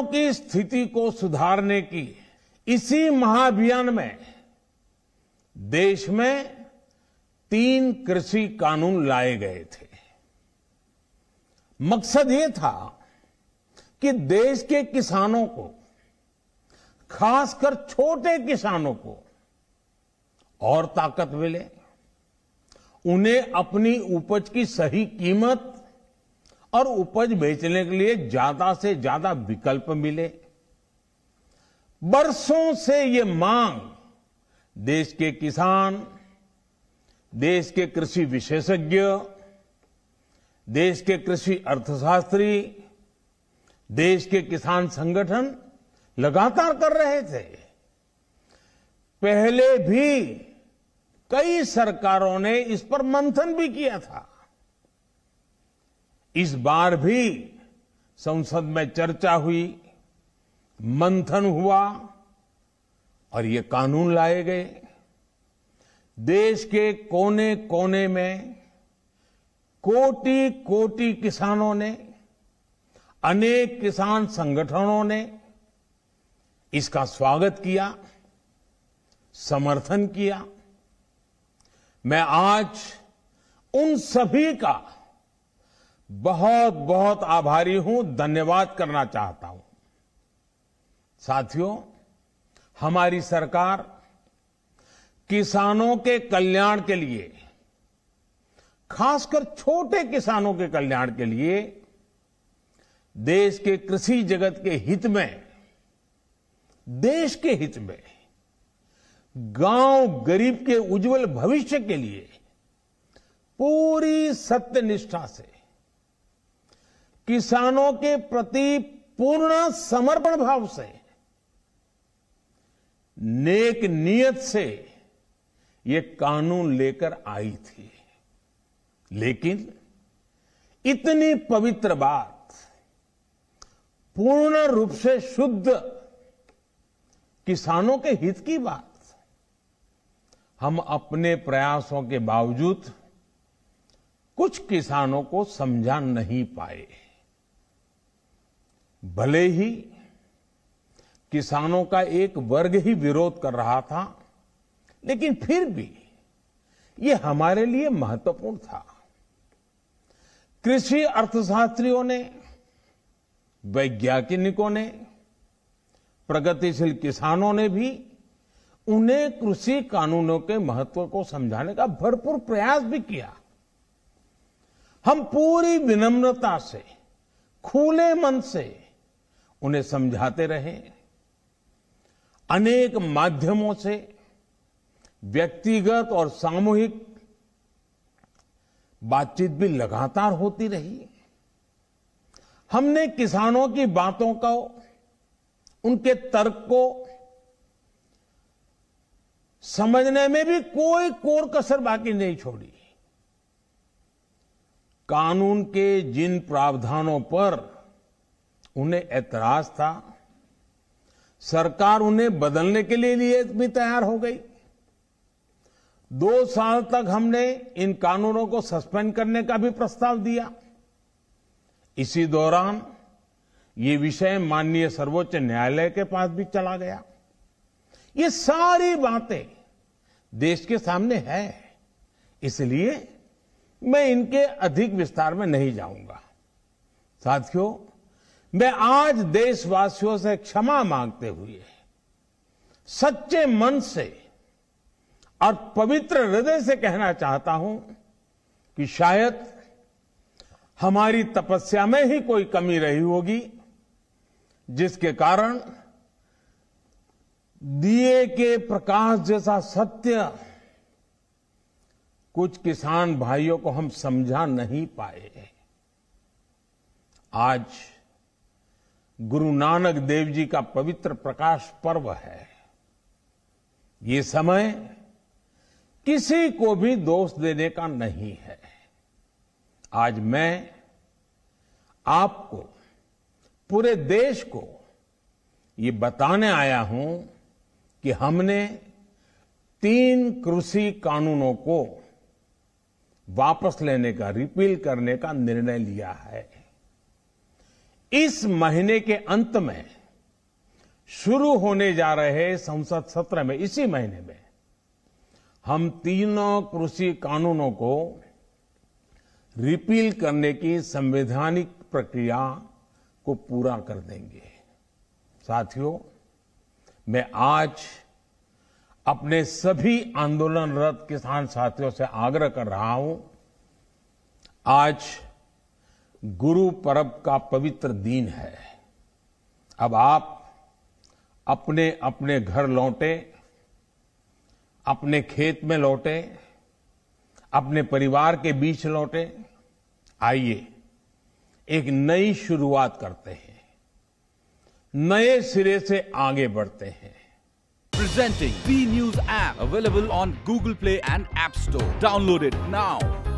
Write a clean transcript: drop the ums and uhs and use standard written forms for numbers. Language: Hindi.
की स्थिति को सुधारने की इसी महाअभियान में देश में 3 कृषि कानून लाए गए थे। मकसद ये था कि देश के किसानों को, खासकर छोटे किसानों को और ताकत मिले, उन्हें अपनी उपज की सही कीमत और उपज बेचने के लिए ज्यादा से ज्यादा विकल्प मिले। बरसों से ये मांग देश के किसान, देश के कृषि विशेषज्ञ, देश के कृषि अर्थशास्त्री, देश के किसान संगठन लगातार कर रहे थे। पहले भी कई सरकारों ने इस पर मंथन भी किया था। इस बार भी संसद में चर्चा हुई, मंथन हुआ और ये कानून लाए गए। देश के कोने कोने में कोटि कोटि किसानों ने, अनेक किसान संगठनों ने इसका स्वागत किया, समर्थन किया। मैं आज उन सभी का बहुत बहुत आभारी हूं, धन्यवाद करना चाहता हूं। साथियों, हमारी सरकार किसानों के कल्याण के लिए, खासकर छोटे किसानों के कल्याण के लिए, देश के कृषि जगत के हित में, देश के हित में, गांव गरीब के उज्जवल भविष्य के लिए पूरी सत्यनिष्ठा से, किसानों के प्रति पूर्ण समर्पण भाव से, नेक नियत से ये कानून लेकर आई थी। लेकिन इतनी पवित्र बात, पूर्ण रूप से शुद्ध किसानों के हित की बात, हम अपने प्रयासों के बावजूद कुछ किसानों को समझा नहीं पाए। भले ही किसानों का एक वर्ग ही विरोध कर रहा था, लेकिन फिर भी ये हमारे लिए महत्वपूर्ण था। कृषि अर्थशास्त्रियों ने, वैज्ञानिकों ने, प्रगतिशील किसानों ने भी उन्हें कृषि कानूनों के महत्व को समझाने का भरपूर प्रयास भी किया। हम पूरी विनम्रता से, खुले मन से उन्हें समझाते रहे। अनेक माध्यमों से व्यक्तिगत और सामूहिक बातचीत भी लगातार होती रही। हमने किसानों की बातों को, उनके तर्क को समझने में भी कोई कोर कसर बाकी नहीं छोड़ी। कानून के जिन प्रावधानों पर उन्हें ऐतराज था, सरकार उन्हें बदलने के लिए भी तैयार हो गई। 2 साल तक हमने इन कानूनों को सस्पेंड करने का भी प्रस्ताव दिया। इसी दौरान ये विषय माननीय सर्वोच्च न्यायालय के पास भी चला गया। ये सारी बातें देश के सामने है, इसलिए मैं इनके अधिक विस्तार में नहीं जाऊंगा। साथियों, मैं आज देशवासियों से क्षमा मांगते हुए सच्चे मन से और पवित्र हृदय से कहना चाहता हूं कि शायद हमारी तपस्या में ही कोई कमी रही होगी, जिसके कारण दिए के प्रकाश जैसा सत्य कुछ किसान भाइयों को हम समझा नहीं पाए। आज गुरु नानक देव जी का पवित्र प्रकाश पर्व है। ये समय किसी को भी दोष देने का नहीं है। आज मैं आपको, पूरे देश को ये बताने आया हूं कि हमने 3 कृषि कानूनों को वापस लेने का, रिपील करने का निर्णय लिया है। इस महीने के अंत में शुरू होने जा रहे संसद सत्र में, इसी महीने में, हम तीनों कृषि कानूनों को रिपील करने की संवैधानिक प्रक्रिया को पूरा कर देंगे। साथियों, मैं आज अपने सभी आंदोलनरत किसान साथियों से आग्रह कर रहा हूं, आज गुरु पर्व का पवित्र दिन है। अब आप अपने अपने घर लौटे, अपने खेत में लौटे, अपने परिवार के बीच लौटे। आइए एक नई शुरुआत करते हैं, नए सिरे से आगे बढ़ते हैं। Presenting B News app available on Google Play and App Store. Download it now.